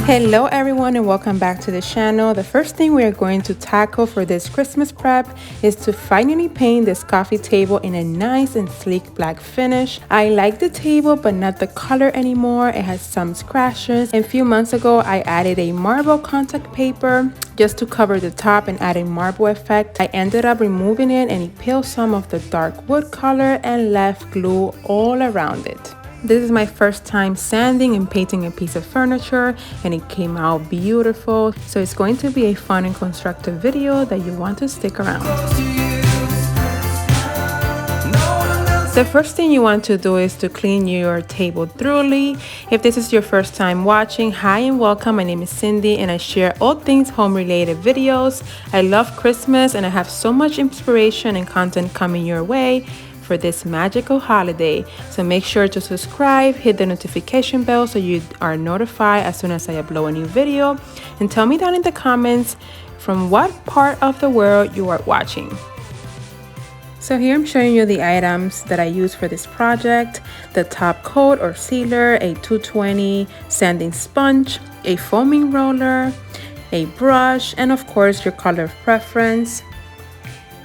Hello everyone and welcome back to the channel. The first thing we are going to tackle for this Christmas prep is to finally paint this coffee table in a nice and sleek black finish. I like the table but not the color anymore. It has some scratches, and a few months ago I added a marble contact paper just to cover the top and add a marble effect. I ended up removing it and it peeled some of the dark wood color and left glue all around it. This is my first time sanding and painting a piece of furniture, and it came out beautiful. So it's going to be a fun and constructive video that you want to stick around. The first thing you want to do is to clean your table thoroughly. If this is your first time watching, hi and welcome. My name is Cindy and I share all things home related videos. I love Christmas and I have so much inspiration and content coming your way for this magical holiday. So make sure to subscribe, hit the notification bell so you are notified as soon as I upload a new video, and tell me down in the comments from what part of the world you are watching. So here I'm showing you the items that I use for this project: the top coat or sealer, a 220 sanding sponge, a foaming roller, a brush, and of course your color of preference.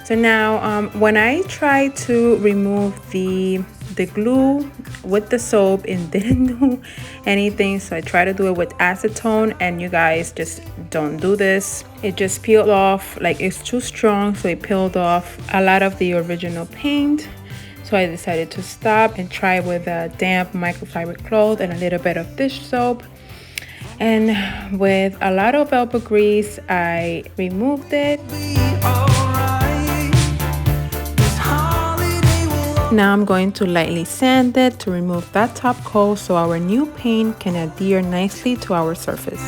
So now when I tried to remove the glue with the soap, it didn't do anything. So I tried to do it with acetone, and you guys just don't do this. It just peeled off, like it's too strong, so it peeled off a lot of the original paint. So I decided to stop and try with a damp microfiber cloth and a little bit of dish soap. And with a lot of elbow grease, I removed it. Now I'm going to lightly sand it to remove that top coat so our new paint can adhere nicely to our surface.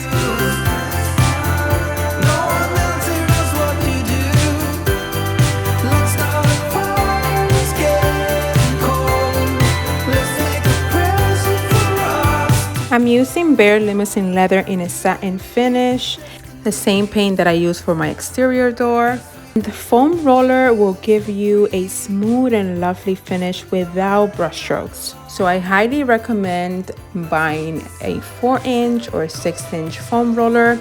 I'm using Bare Limousine leather in a satin finish, the same paint that I use for my exterior door. The foam roller will give you a smooth and lovely finish without brush strokes. So I highly recommend buying a 4-inch or 6-inch foam roller.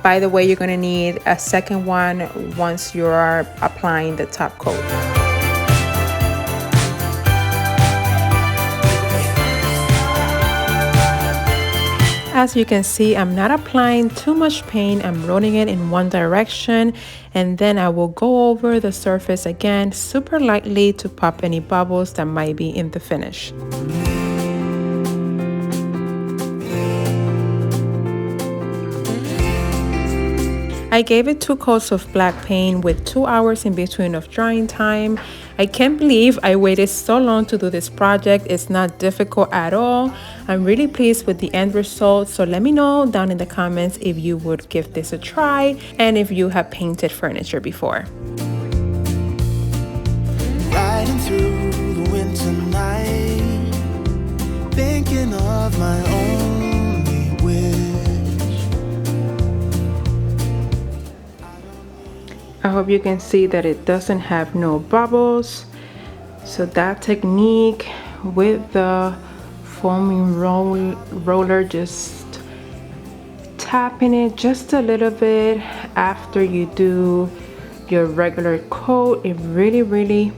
By the way, you're going to need a second one once you are applying the top coat. As you can see, I'm not applying too much paint. I'm rolling it in one direction, and then I will go over the surface again super lightly to pop any bubbles that might be in the finish. I gave it 2 coats of black paint with 2 hours in between of drying time. I can't believe I waited so long to do this project. It's not difficult at all. I'm really pleased with the end result. So let me know down in the comments if you would give this a try and if you have painted furniture before. Riding through the winter night, thinking of my only wish. I hope you can see that it doesn't have no bubbles. So that technique with the foaming roller, just tapping it just a little bit after you do your regular coat, it really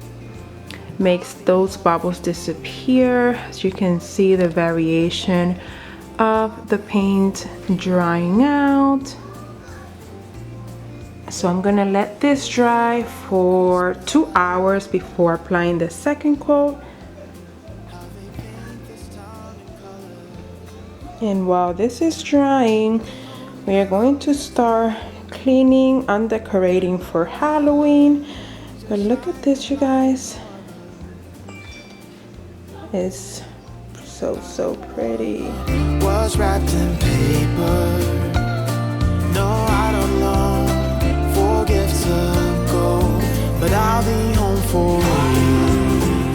makes those bubbles disappear. As you can see, the variation of the paint drying out. So I'm gonna let this dry for 2 hours before applying the second coat. And while this is drying, we are going to start cleaning and decorating for Halloween. But look at this, you guys. It's so pretty. Was wrapped in paper. No, I don't long for gifts of gold, but I'll be home for you.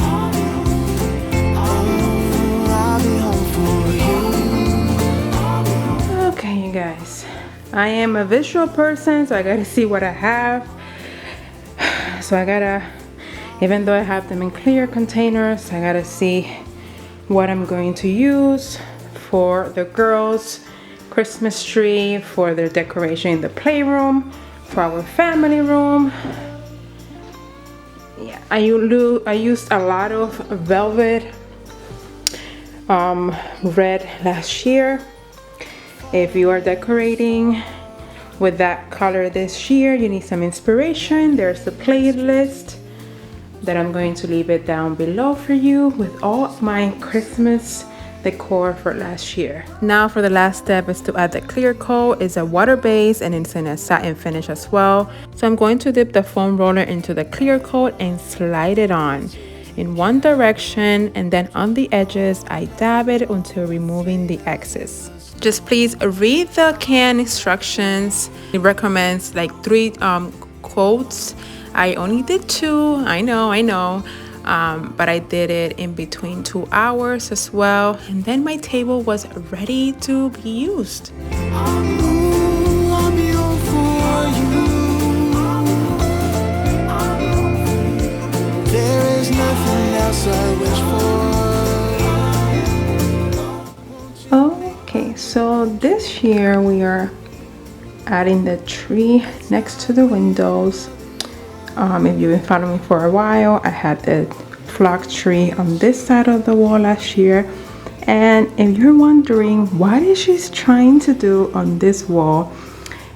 I'll be home for you. Okay, you guys. I am a visual person, so I gotta see what I have. So I gotta, even though I have them in clear containers, I gotta see what I'm going to use for the girls' Christmas tree for the decoration in the playroom, for our family room. Yeah, I used a lot of velvet red last year. If you are decorating with that color this year, you need some inspiration. There's the playlist that I'm going to leave it down below for you with all my Christmas decor for last year. Now for the last step is to add the clear coat. It's a water base and it's in a satin finish as well. So I'm going to dip the foam roller into the clear coat and slide it on in one direction, and then on the edges I dab it until removing the excess. Just please read the can instructions. It recommends like 3 coats. I only did 2. I know. But I did it in between 2 hours as well, and then my table was ready to be used. There is nothing else I wish for. Okay, so this year we are adding the tree next to the windows. If you've been following me for a while, I had the flock tree on this side of the wall last year. And if you're wondering what is she trying to do on this wall,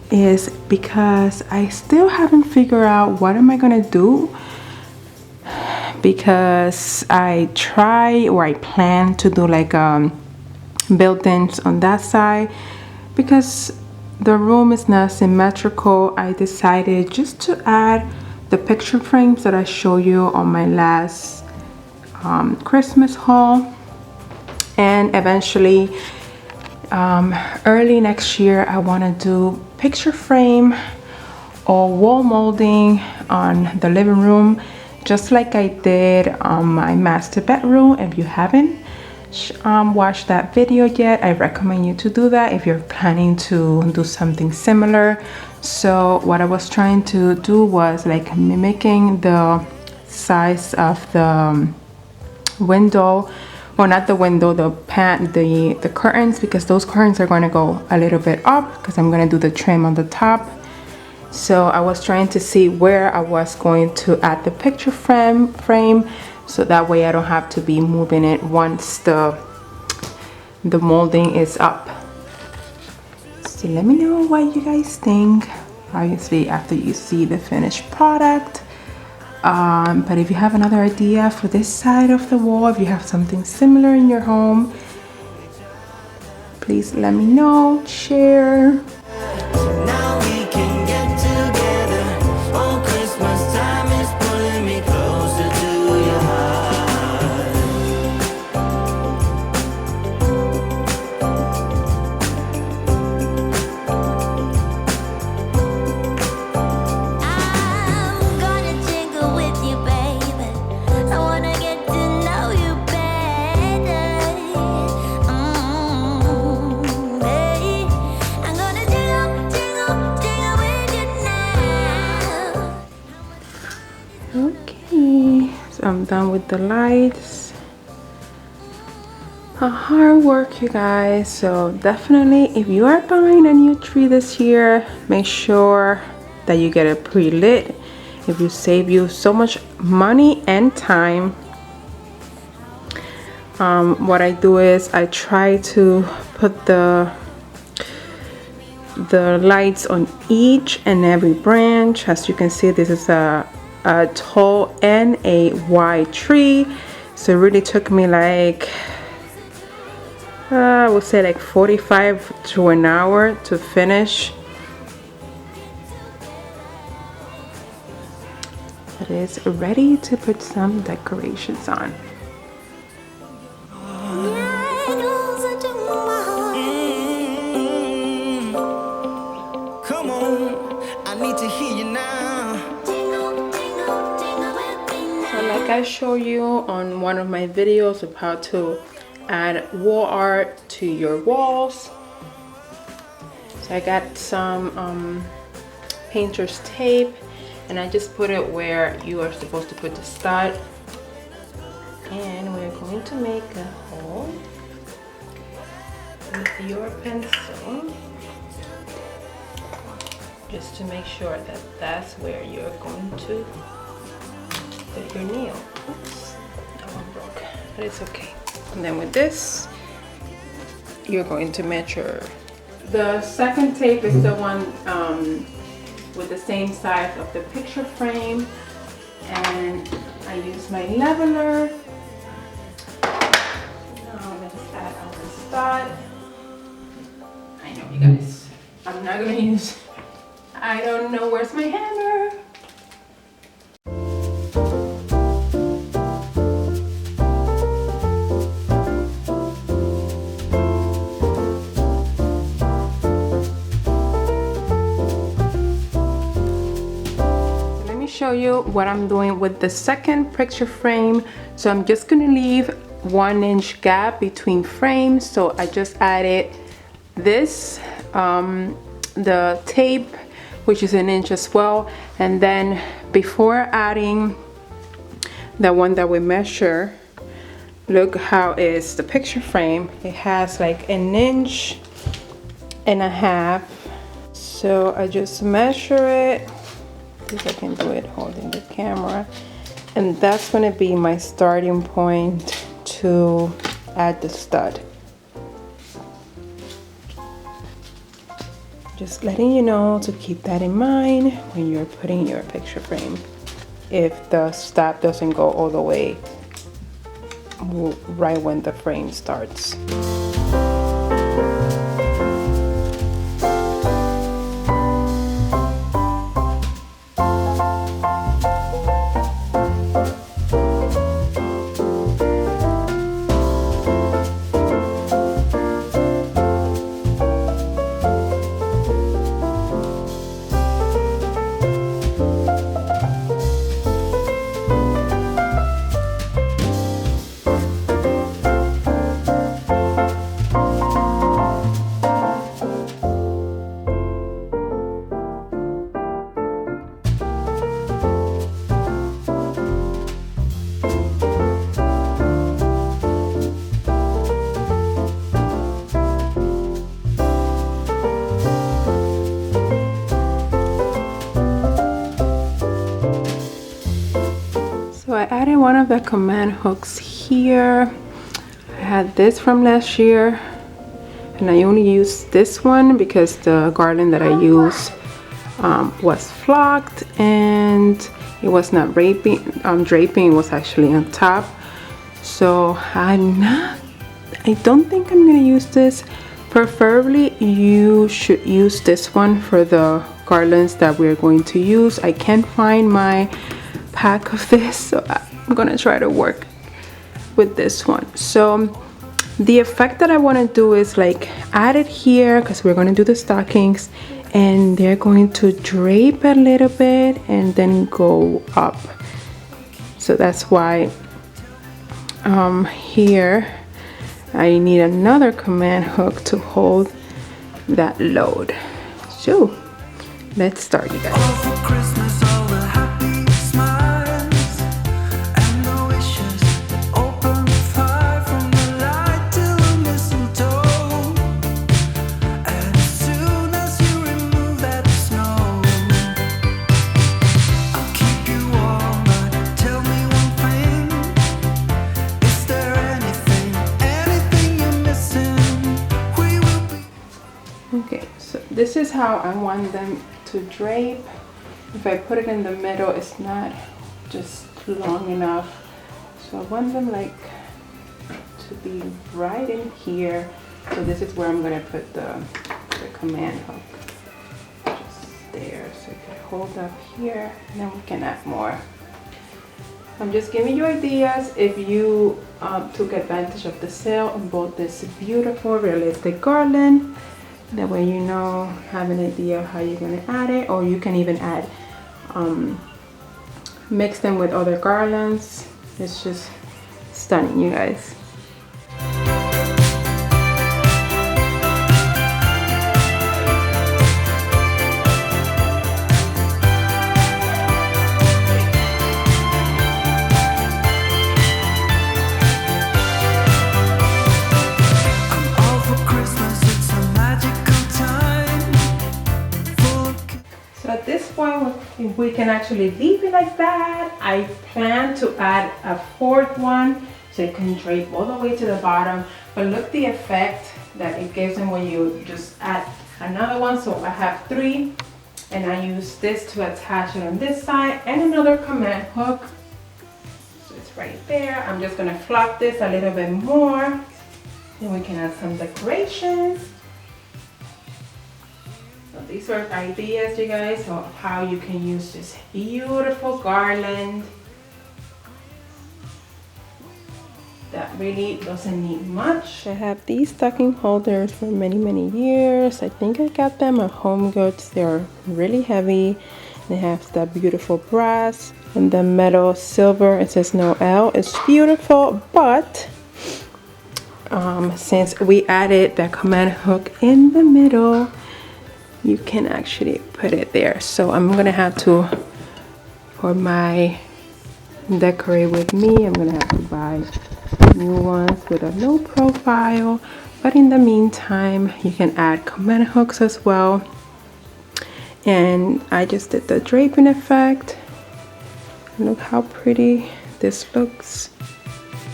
is because I still haven't figured out what am I gonna do, because I plan to do like built-ins on that side. Because the room is not symmetrical, I decided just to add the picture frames that I showed you on my last Christmas haul. And eventually early next year I want to do picture frame or wall molding on the living room, just like I did on my master bedroom. If you haven't watched that video yet, I recommend you to do that if you're planning to do something similar. So what I was trying to do was like mimicking the size of the window, well, not the window, the curtains, because those curtains are going to go a little bit up because I'm going to do the trim on the top. So I was trying to see where I was going to add the picture frame, so that way I don't have to be moving it once the molding is up. So let me know what you guys think, obviously after you see the finished product. But if you have another idea for this side of the wall, if you have something similar in your home, please let me know, share. Okay, so I'm done with the lights. Hard work, you guys. So definitely, if you are buying a new tree this year, make sure that you get it pre-lit. It will save you so much money and time. What I do is I try to put the lights on each and every branch. As you can see, this is a tall and a wide tree, so it really took me like I would say like 45 to an hour to finish. It is ready to put some decorations on. Come on, I need to hear you now. Like I showed you on one of my videos of how to add wall art to your walls. So I got some painter's tape and I just put it where you are supposed to put the stud. And we're going to make a hole. with your pencil, just to make sure that that's where you're going to put your nail. Oops, that one broke, but it's okay. And then with this, you're going to measure. The second tape is the one with the same size of the picture frame, and I use my leveler. Now let's add our stud. I know you guys, I'm not gonna use, I don't know where's my hammer. Show you what I'm doing with the second picture frame. So I'm just gonna leave 1 inch gap between frames. So I just added this the tape, which is 1 inch as well, and then before adding the one that we measure, look how is the picture frame. It has like 1.5 inches. So I just measure it. If I can do it holding the camera, and that's going to be my starting point to add the stud. Just letting you know to keep that in mind when you're putting your picture frame, if the stab doesn't go all the way right when the frame starts. So I added one of the command hooks here. I had this from last year, and I only used this one because the garland that I used was flocked and it was not draping, it was actually on top. So I don't think I'm gonna use this. Preferably you should use this one for the garlands that we're going to use. I can't find my pack of this, so I'm gonna try to work with this one. So the effect that I want to do is like add it here because we're going to do the stockings, and they're going to drape a little bit and then go up. So that's why here I need another command hook to hold that load. So let's start, you guys. Okay, so this is how I want them to drape. If I put it in the middle, it's not just long enough. So I want them like to be right in here. So this is where I'm gonna put the command hook. Just there. So if I hold up here, and then we can add more. I'm just giving you ideas if you took advantage of the sale and bought this beautiful realistic garland. That way you know, have an idea of how you're going to add it, or you can even add, mix them with other garlands. It's just stunning, you guys. I'm all for Christmas. one, we can actually leave it like that. I plan to add a fourth one so it can drape all the way to the bottom. But look the effect that it gives them when you just add another one. So I have 3, and I use this to attach it on this side, and another command hook. So it's right there. I'm just gonna flop this a little bit more, and we can add some decorations. So these are ideas, you guys, of how you can use this beautiful garland that really doesn't need much. I have these stocking holders for many years. I think I got them at Home Goods. They're really heavy. They have the beautiful brass and the metal silver. It says no L. It's beautiful, but since we added the command hook in the middle, you can actually put it there. So I'm gonna have to, for my decorate with me, I'm gonna have to buy new ones with a low profile. But in the meantime, you can add command hooks as well. And I just did the draping effect. Look how pretty this looks.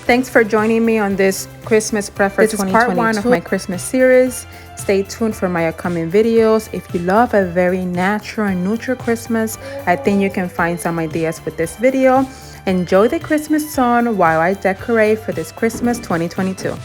Thanks for joining me on this Christmas prep for 2022. This is part 1 of my Christmas series. Stay tuned for my upcoming videos. If you love a very natural and neutral Christmas, I think you can find some ideas with this video. Enjoy the Christmas song while I decorate for this Christmas 2022.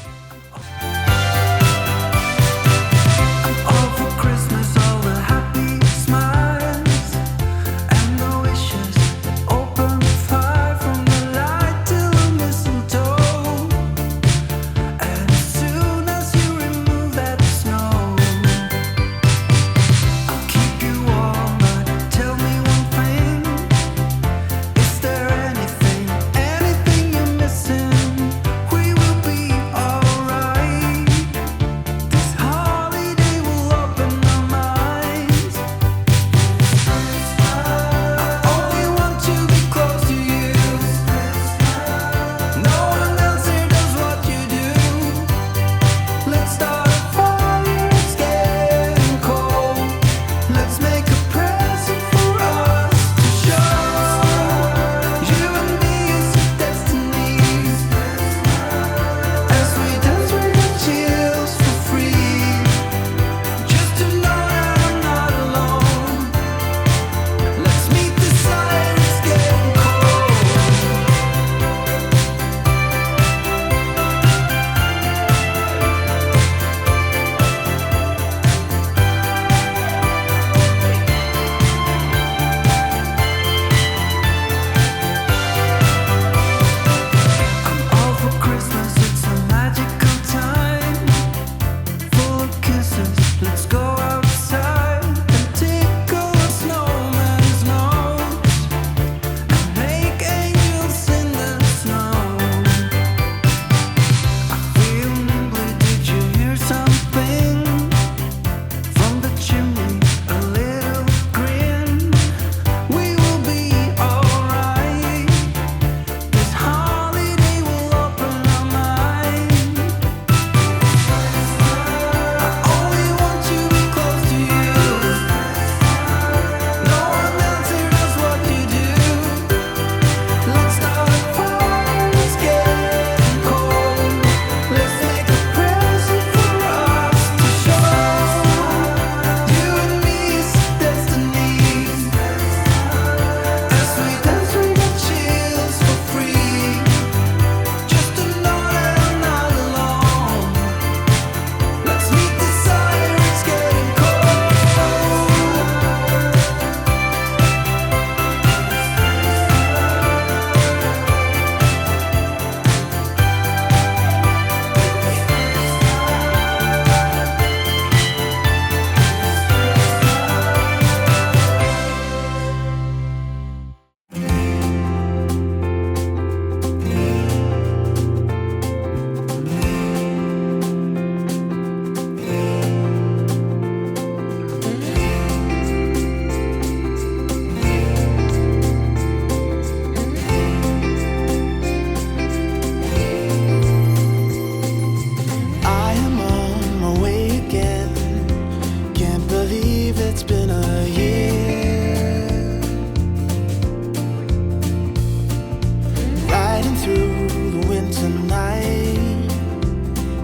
It's been a year.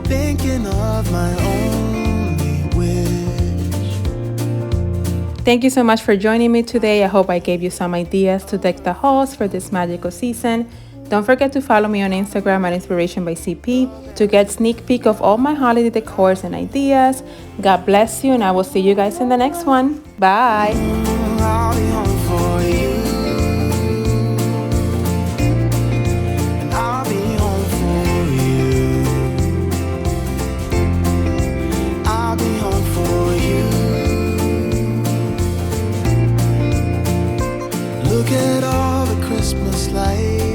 thinking of my only wish. Thank you so much for joining me today. I hope I gave you some ideas to deck the halls for this magical season. Don't forget to follow me on Instagram at Inspirationbycp to get sneak peek of all my holiday decors and ideas. God bless you, and I will see you guys in the next one. Bye. I'll be home for you, and I'll be home for you. I'll be home for you. Look at all the Christmas lights.